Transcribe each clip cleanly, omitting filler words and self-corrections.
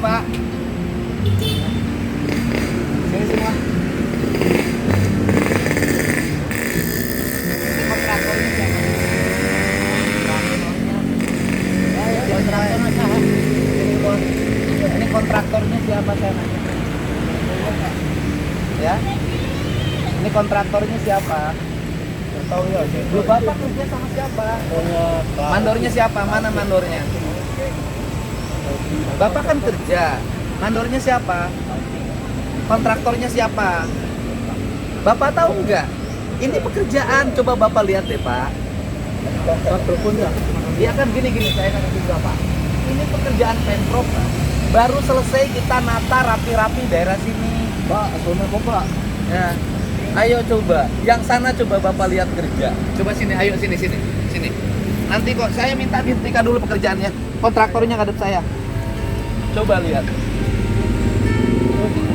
Pak. Sini semua. Ini kontraktornya siapa? Ini kontraktornya siapa saya nanya? Ya. Ini kontraktornya siapa? Tahu ya. Lu Bapak kerja sama siapa? Mandornya siapa? Mana mandornya? Bapak kan kerja. Mandornya siapa? Kontraktornya siapa? Bapak tahu nggak? Ini pekerjaan. Coba Bapak lihat deh, Pak. Teleponnya. Iya kan gini-gini, saya kan kasih Bapak. Ini pekerjaan Pemprov, Pak. Baru selesai kita nata rapi-rapi daerah sini. Pak, sono kok, Pak. Ya. Ayo coba, yang sana coba Bapak lihat kerja. Coba sini, ayo sini. Nanti kok saya minta dihentikan dulu pekerjaannya. Kontraktornya ngadep saya. Coba lihat. Coba lihat.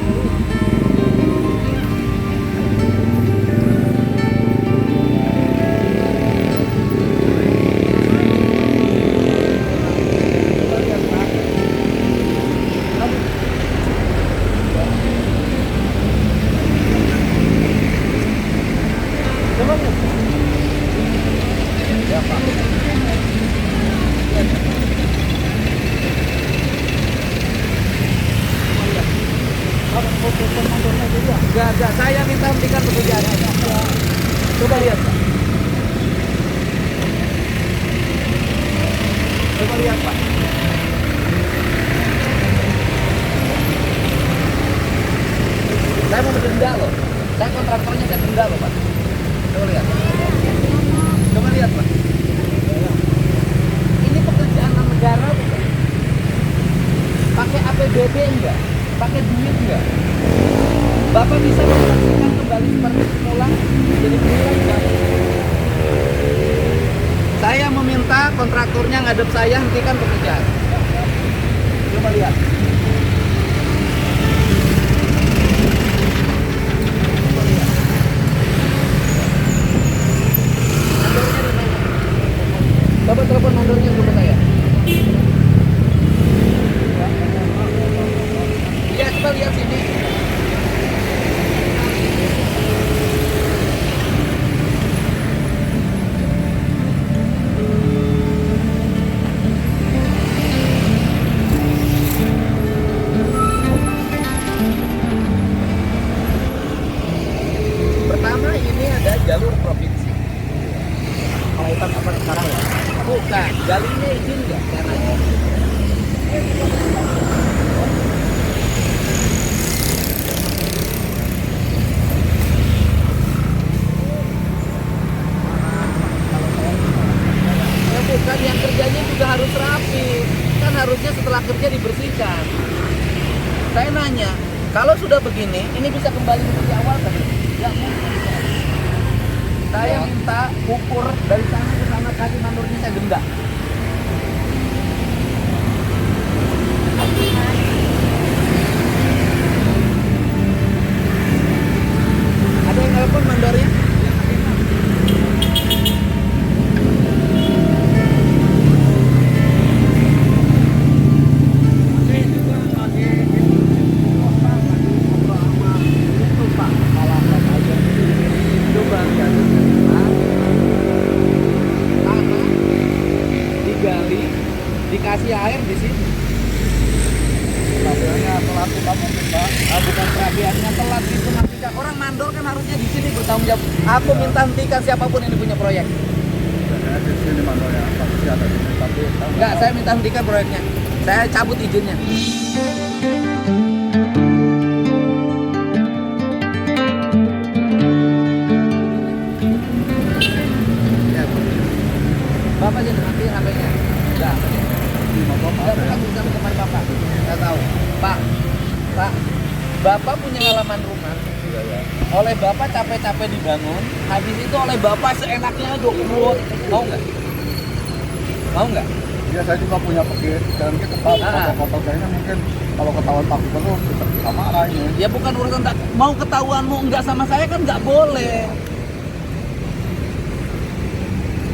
Ya, Pak. Enggak, saya minta hentikan pekerjaannya. Coba lihat, Pak. Coba lihat, Pak. Saya mau denda loh. Saya kontraktornya saya denda loh, Pak. Coba lihat. Coba lihat, Pak. Ini pekerjaan negara bukan? Pakai APBD enggak? Pakai duit enggak? Bapak bisa melakukan kembali seperti semula jadi semula enggak? Saya meminta kontraktornya ngadep saya hentikan pekerjaan. Coba lihat. Coba lihat. Mandornya di mana? Coba telepon mandornya dulu saya. Ya, coba lihat sini. Pertama ini ada jalur provinsi. Kelaitan apa sekarang ya? Bukan, galinya izin nggak? Saya nanya. Ya bukan, yang kerjanya juga harus rapi. Kan harusnya setelah kerja dibersihkan. Saya nanya, kalau sudah begini, ini bisa kembali seperti awal kan? Ya mungkin. Saya minta ukur dari sana ke sana, kasih mandornya saya denda. Ada yang telepon mandornya? Coba tanah digali, dikasih air di sini. Perapiannya telat utama Pak. Bukan perapiannya telat itu nanti orang mandor kan harusnya di sini bertanggung jawab. Aku minta hentikan siapapun yang punya proyek. Biasanya di sini mandor ya, pasti ada di sini, tapi Enggak, saya minta hentikan proyeknya. Saya cabut izinnya. Ya, Bapak jadi nanti HP-nya. Enggak. Enggak pernah bisa ke kamar Bapak. Enggak tahu. Pak, Bapak punya halaman rumah. Oleh Bapak capek-capek dibangun, habis itu oleh Bapak seenaknya dukut. Mau nggak? Mau nggak? Ya saya juga punya pergi dan kita tahu foto kayaknya mungkin kalau ketahuan takut terus kita marah ini. Ya bukan urusan tak mau ketahuanmu enggak sama saya kan nggak boleh.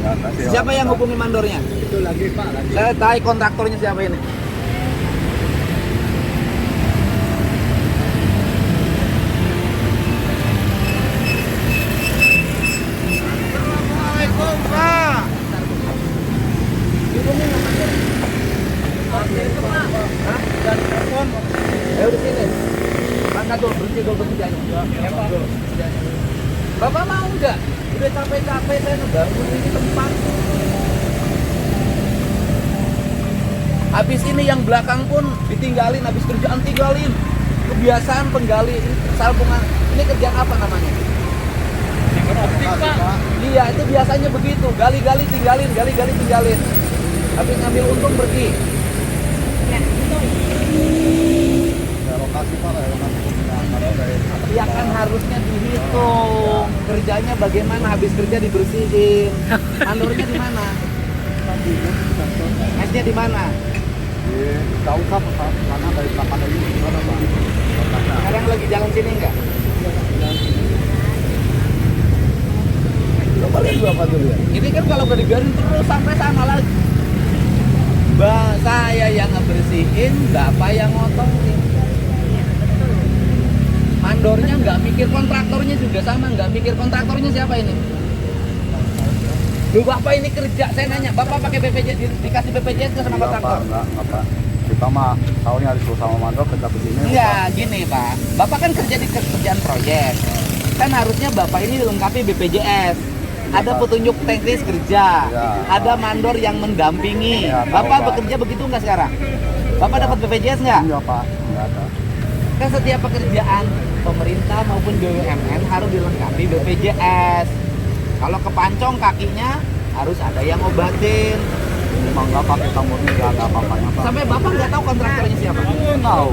Ya, kasih Siapa yang hubungi mandornya? itu lagi Pak lagi. Saya tahu kontraktornya siapa ini. Bapak mau nggak? Udah capek-capek saya ngebangun ini tempat. Habis ini yang belakang pun ditinggalin, habis kerjaan tinggalin. Kebiasaan penggali salpungan. Ini kerjaan apa namanya? Iya, itu biasanya begitu. Gali-gali tinggalin, gali-gali tinggalin. Habis ngambil untung pergi. Ya lokasi Pak, lokasi pembinaan. Ya kan harusnya dihitung. Kerjanya bagaimana, habis kerja dibersihin. Mandornya di mana? Mesnya di mana? Jauh kan karena dari belakang dari ini gimana Pak? Sekarang lagi jalan sini enggak? Coba lihat dulu apa dulu ya. Ini kan kalau nggak dibiarin terus sampai sana lagi. Saya yang ngebersihin, Bapak yang ngotongin. Mandornya nggak mikir, kontraktornya juga sama, nggak mikir. Kontraktornya siapa ini? Lu Bapak ini kerja, saya nanya, Bapak pakai BPJS, dikasih BPJS nggak sama kontraktor? Enggak, Pak. Kita mah tahunya harus sama mandor kerja begini. Enggak, gini Pak. Bapak kan kerja di kerjaan proyek. Kan harusnya Bapak ini dilengkapi BPJS. Ada petunjuk teknis kerja, Ya. ada mandor yang mendampingi. Ya, tahu, Bapak Pak. bekerja begitu nggak sekarang? Bapak dapat BPJS nggak? Enggak Pak, enggak ada. Kan setiap pekerjaan pemerintah maupun BUMN harus dilengkapi BPJS. Kalau kepancong kakinya harus ada yang obatin. Memang enggak pakai tamurnya, enggak ada apa-apanya Pak. Sampai Bapak nggak tahu kontraktornya siapa? Tahu.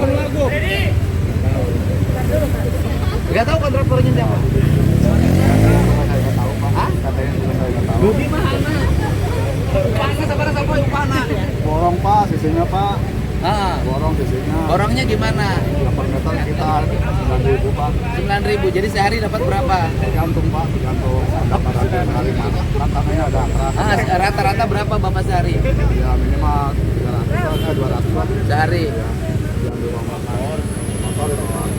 Nggak tahu kontraktornya siapa? Saya enggak tahu Pak. Hah? Katanya juga saya enggak tahu. Lu di mana? Upana sekarang sampai Upana. Borong Pak, sisinya Pak. Ah, Borong sisinya. borongnya gimana? 8 meter sekitar 9.000 Pak. 9.000. Jadi sehari dapat berapa? Tergantung Pak, tergantung dapat dari mana. Tantangannya ada keras. Ah, rata-rata berapa Bapak sehari? Ya minimal 300 200 Pak. Sehari. Ya, yang di rumah makan motor doang.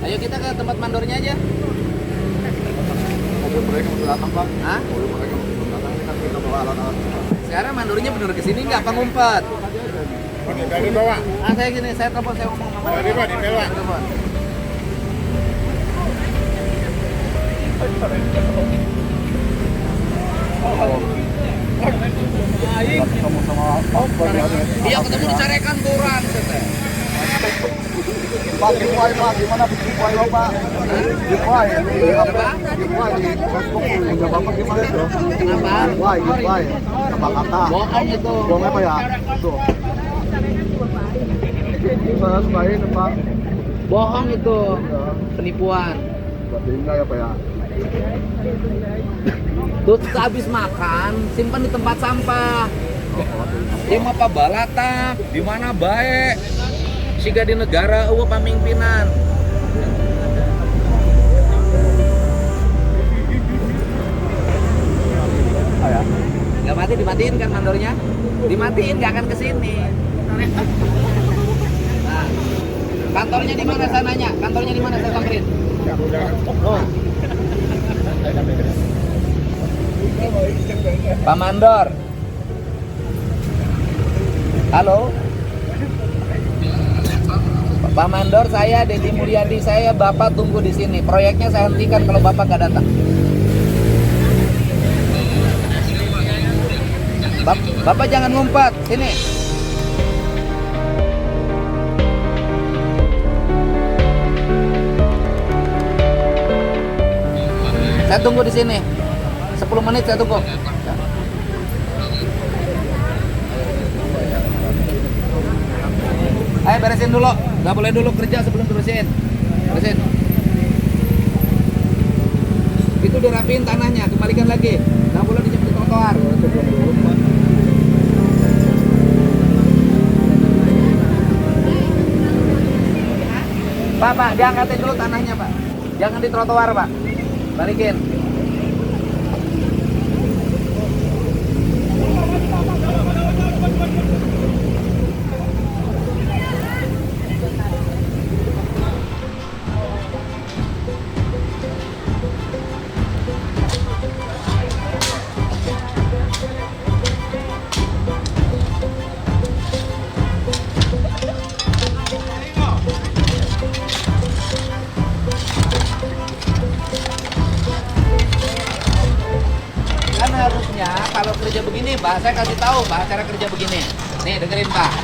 Ayo kita ke tempat mandornya aja. Mobil mereka mau datang Pak. Hah? Mobil mereka mau datang, ini kan kita bawa alat-alat. Sekarang mandornya bener kesini nggak? Apa ngumpet? Dari bawah. Ah, saya gini, saya telepon, saya ngomong sama Dari bawah, di bawah. Saya telepon. Kita ketemu sama Pak. Iya, ketemu di Carekan Turan. Pak, giveaway Pak, gimana giveaway Bapak? Giveaway, giveaway di Facebook punya Bapak gimana itu? Kenapa? Giveaway, apa kata? Bohong itu. Bohong apa ya? Tuh. Saya sukain Pak. Bohong itu. Ya, Penipuan. berarti enggak ya Pak ya? Terus habis makan, simpan di tempat sampah. Di apa balata, di mana baik. Siga di negara eueuh pamingpinan. Ah ya. Nggak mati, dimatiin kan mandornya? Dimatiin, nggak akan kesini. Nah, kantornya di mana saya nanya? Kantornya di mana saya samperin? Oh. Pak Mandor. Halo. Pak Mandor, saya Deddy Mulyadi, saya Bapak tunggu di sini. Proyeknya saya hentikan kalau Bapak nggak datang. Bapak jangan ngumpet, sini. Saya tunggu di sini. 10 menit saya tunggu. Ayo beresin dulu. Nggak boleh dulu kerja sebelum beresin. Beresin. Itu udah rapiin tanahnya, kembalikan lagi. Nggak boleh dijemput di trotoar. Pak, diangkatin dulu tanahnya, Pak. Jangan di trotoar, Pak. Balikin. Nih Pak, saya kasih tahu Pak cara kerja begini. Nih dengerin Pak.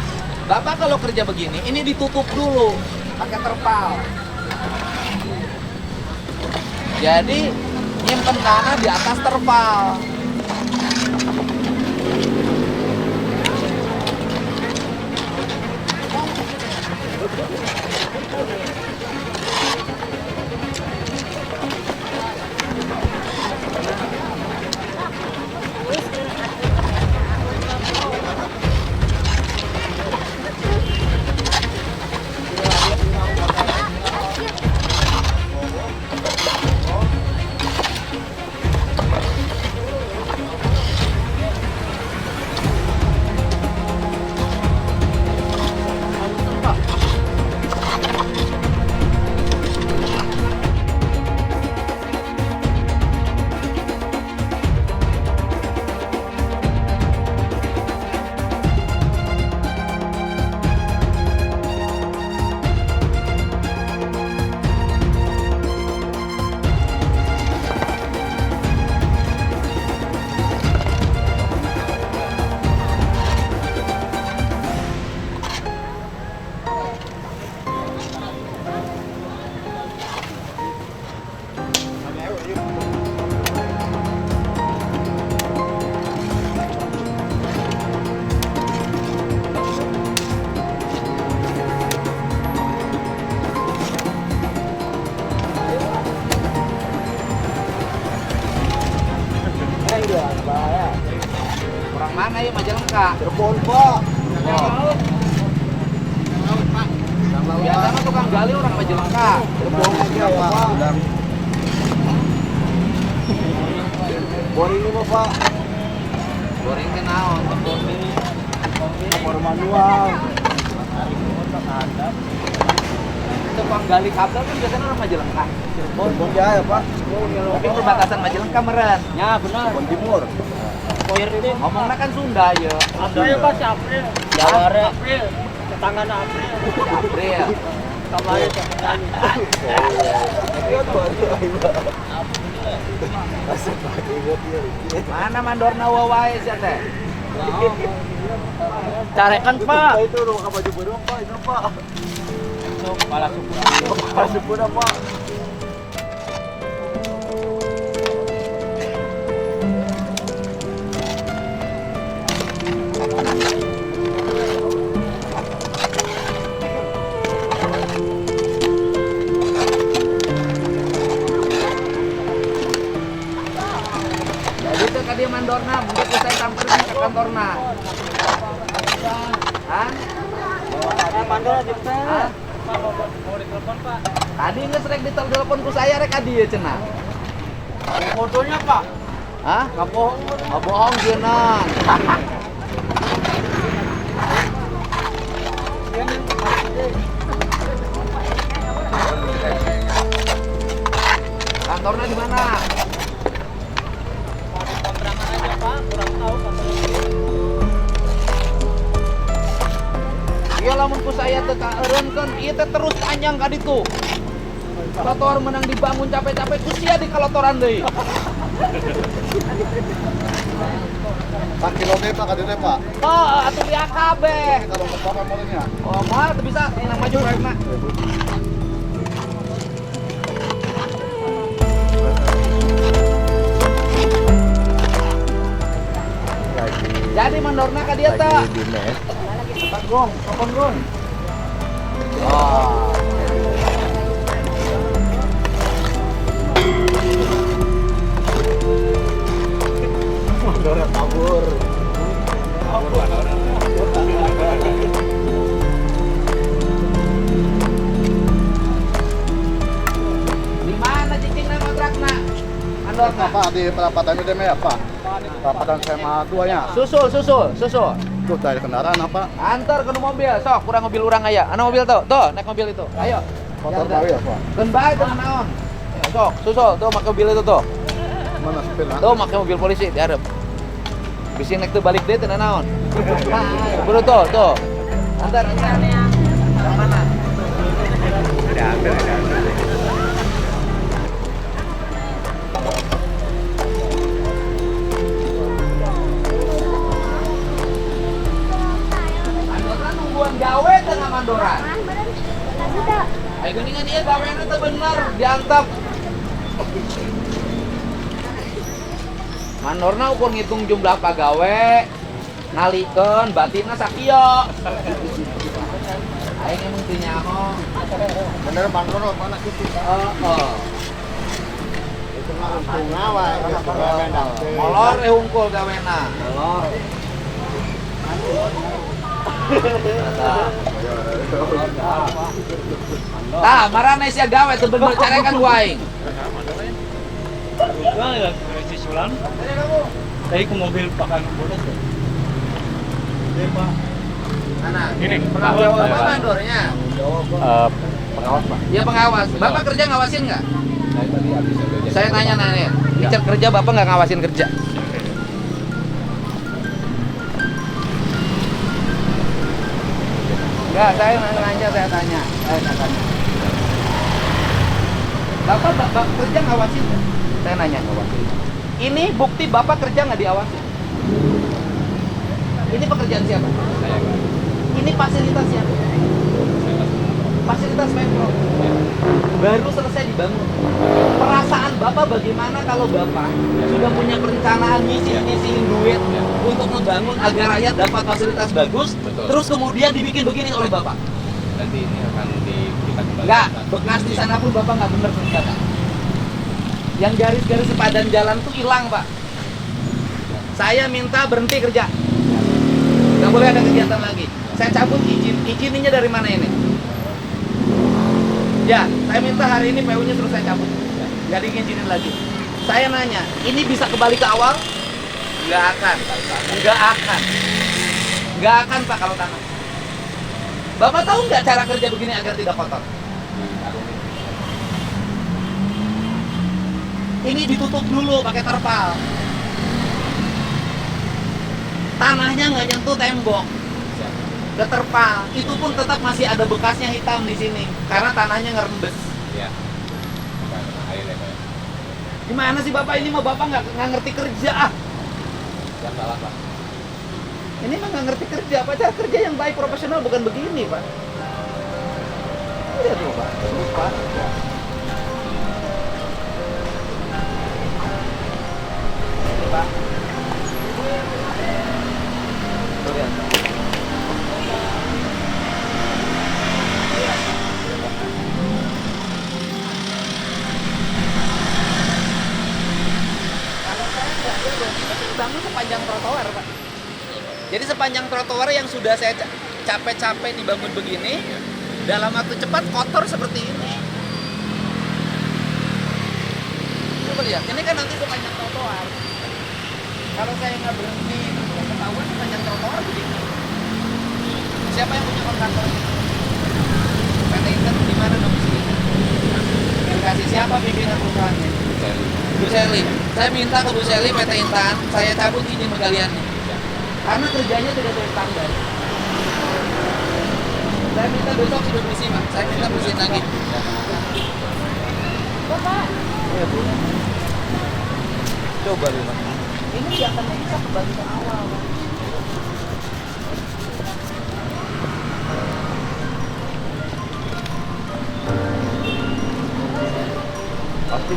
Bapak kalau kerja begini, ini ditutup dulu pakai terpal. Jadi nyimpen tanah di atas terpal. Orang mana ya Majalengka? Cirebon, Pak. Oh. Biasanya tukang gali orang Majalengka. Cirebon aja, Pak. Boring ini, Pak. Goreng ke naon? Kompor manual. Tukang gali kabel kan biasanya orang Majalengka. Cirebon Jaya, Pak. Tapi perbatasan Majalengka meren. Ya benar. Cirebon Timur. Ngomongnya kan Sunda ya. April pas April. Jawara. April. Tangan April. April. Kemarin Mana mandorna wawae sih teh? carekan Pak. Itu rumah baju burung, Pak. Itu, Pak. Kepala suku. Pas sepeda, Pak. Jadi itu kan dia mandorna, mungkin saya samperin ke kantorna. Hah? Mandor di Hah? mau ditelepon Pak. Tadi nggak sering ditelepon ku saya rek adi ya cenah. Fotonya Pak. Hah? Nggak bohong, nggak bohong cenah. Kantornya di mana? Mau di kontrakan aja Pak, kurang tahu kantornya. Iya lamun ku saya teh kaeureunkeun ieu teh terus panjang ka ditu. Trotoar menang dibangun capek-capek ku sia di kalotoran deui. Pak kilo teh, Pak, kadene, Pak. Oh, atuh dia kabeh. Kalau ke Bapak modelnya. Oh, mah teu bisa nang maju proyekna. Jadi mandorna ka dia teh. Pak Gong, Pak Gong. Oh. Mandora kabur. Di mana cicingna kontrakna? Mandorna. Apa di perapatan itu ya, Pak? Perapatan SMA 2-nya. Susul. Tuh dari kendaraan apa? Antar ke mobil, sok kurang mobil urang aya. Ana mobil tuh, naik mobil itu. Ayo. Motor baru ya, Pak? Keun bae teu naon. Sok, susul tuh make mobil itu tuh. Mana supirnya? Tuh make mobil polisi dihareup. Bisi naik tuh balik deui teu naon. Buru tuh. Antar. Yang mana? Ada. Ayo geuningan ieu gaweana teu bener, diantep. Manorna ukur ngitung jumlah pagawe, nalikeun batinna sakieu. Aing emang teu nyaho. Bener Bang Dono mana gitu. Heeh. Itu mah untung ngawa gitu beda. Molor hungkul gawena. Molor. Tah, marana sia gawe teu bener carekan ku aing. Bukan ya, si Sulan. Tadi ke mobil pakan bodas ya. Pak. Mana? Ini, pengawas apa mandornya? Pengawas Pak. Iya pengawas. Bapak kerja ngawasin nggak? Saya tanya nanya. Richard kerja bapak nggak ngawasin kerja? Enggak, saya nanya, saya tanya. Bapak kerja ngawasin nggak? Saya nanya ngawasin. Ini bukti bapak kerja nggak diawasin? Ini pekerjaan siapa? Ini fasilitas siapa? Fasilitas Pemprov. Baru selesai dibangun. Perasaan bapak bagaimana kalau bapak sudah punya perencanaan ngisi-ngisiin duit untuk membangun agar rakyat dapat fasilitas bagus, terus kemudian dibikin begini oleh bapak? Nanti ini akan kita kembali. Enggak, bekas di sana pun bapak nggak benar ternyata. Yang garis-garis sepadan jalan tuh hilang pak. Saya minta berhenti kerja. Nggak boleh ada kegiatan lagi. Saya cabut izin. Izinnya dari mana ini? Ya, saya minta hari ini PU-nya terus saya cabut. Nggak diizinin lagi. Saya nanya, ini bisa kembali ke awal? Nggak akan. Nggak akan. Nggak akan pak kalau tanah. Bapak tahu nggak cara kerja begini agar tidak kotor? Ini ditutup dulu pakai terpal. Tanahnya nggak nyentuh tembok, ke terpal. Itu pun tetap masih ada bekasnya hitam di sini karena tanahnya ngerembes. Ya. Air ya Pak. Gimana sih bapak ini mah bapak nggak ngerti kerja ah? Yang salah Pak. Ini mah nggak ngerti kerja. Apa cara kerja yang baik profesional bukan begini pak? Lihat tuh pak, lupa. Pak. Tuh lihat. Bangun sepanjang trotoar pak. Jadi sepanjang trotoar yang sudah saya capek-capek dibangun begini, dalam waktu cepat kotor seperti ini. Coba lihat, ini kan nanti sepanjang trotoar. Kalau saya nggak berhenti, ketahuan sepanjang trotoar begini. Siapa yang punya kontraktor? PT Inter di mana dong sini? Yang kasih siapa pimpinan perusahaannya? Bu Seli. Saya minta ke Bu Seli PT Intan, saya cabut izin penggaliannya. Karena kerjanya tidak sesuai standar. Saya minta besok sudah bersih Pak. Saya minta bersihin lagi. Bapak. Iya Bu. Coba lihat. Ini akan bisa kembali ke awal Pak. Pasti.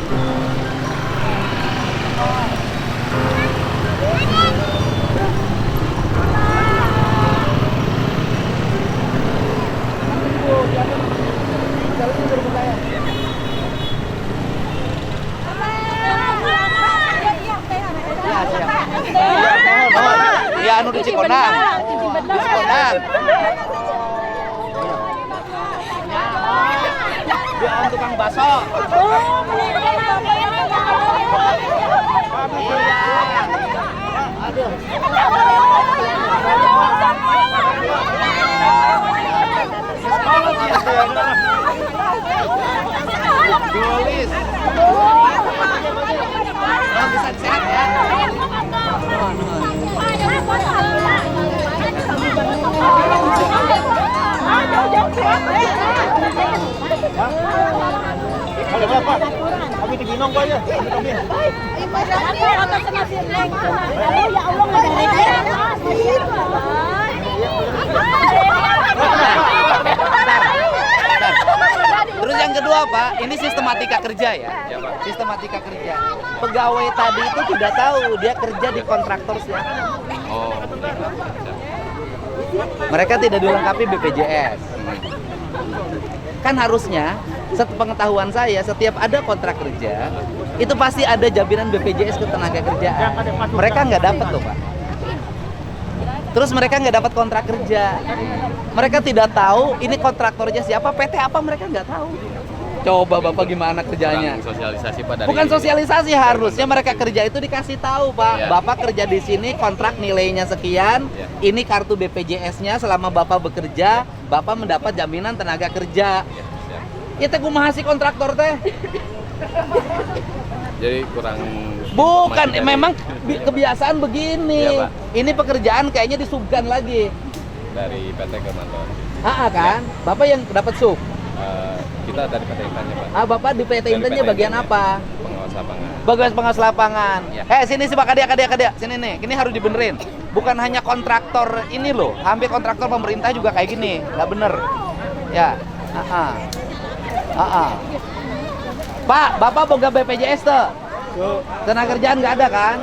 Iya, anu di Cikonang. Cikonang. Dia on tukang bakso. Aduh. Golis. Bisa sehat ya. Kalau berapa? Kami di Ginong aja. Kami. yang kedua Pak, ini sistematika kerja ya. Ya, Pak. Sistematika kerja. Pegawai tadi itu tidak tahu dia kerja di kontraktor siapa. Oh. Mereka tidak dilengkapi BPJS. Kan harusnya, sepengetahuan saya, setiap ada kontrak kerja, itu pasti ada jaminan BPJS ketenagakerjaan. Mereka nggak dapat loh Pak. Terus mereka nggak dapat kontrak kerja. Mereka tidak tahu ini kontraktornya siapa, PT apa mereka nggak tahu. Coba Bapak gimana kerjanya? Kurang sosialisasi Pak dari Bukan sosialisasi, harusnya mereka kerja itu dikasih tahu Pak. Iya. Bapak kerja di sini, kontrak nilainya sekian, Iya. ini kartu BPJS-nya selama Bapak bekerja, Bapak mendapat jaminan tenaga kerja. Ya, siap. Ya teh kumaha sih kontraktor teh? Jadi kurang Bukan, informasi dari- memang kebiasaan begini. Iya, Pak. Ini pekerjaan kayaknya disubkan lagi. dari PT ke Mantor. Kan? Bapak yang dapat sub. Kita dari PT Intannya Pak. Bapak di PT Dari Intannya PT bagian Intannya. apa? Pengawas lapangan. Bagian pengawas lapangan. Ya. Sini sih Pak, kadia. Sini nih, ini harus dibenerin. Bukan hanya kontraktor ini loh, hampir kontraktor pemerintah juga kayak gini, nggak bener. Ya, Pak, Bapak boga BPJS tuh. Tenaga kerjaan nggak ada kan?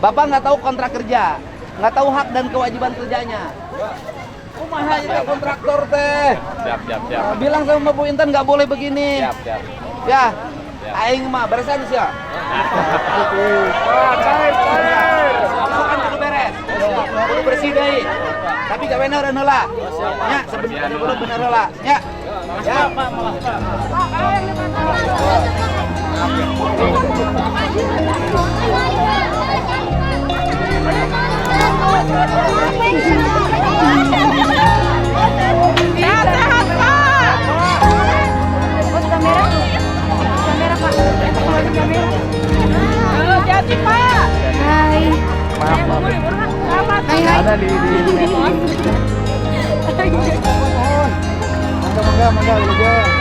Bapak nggak tahu kontrak kerja, nggak tahu hak dan kewajiban kerjanya. Kumaha itu kontraktor teh? Siap. Bilang sama Bu Intan nggak boleh begini. Siap. Ya, aing mah beresan sih ya. Masakan kudu beres. Kudu bersih deui. Tapi gak bener heula. Nya sebelum bener heula. Ya. Ya. Sehat-sehat Pak. Oh sudah merah? Sudah merah Pak. Sudah merah. Hati Pak. Hai. Maaf. Hai. Ada di Mangga, aja.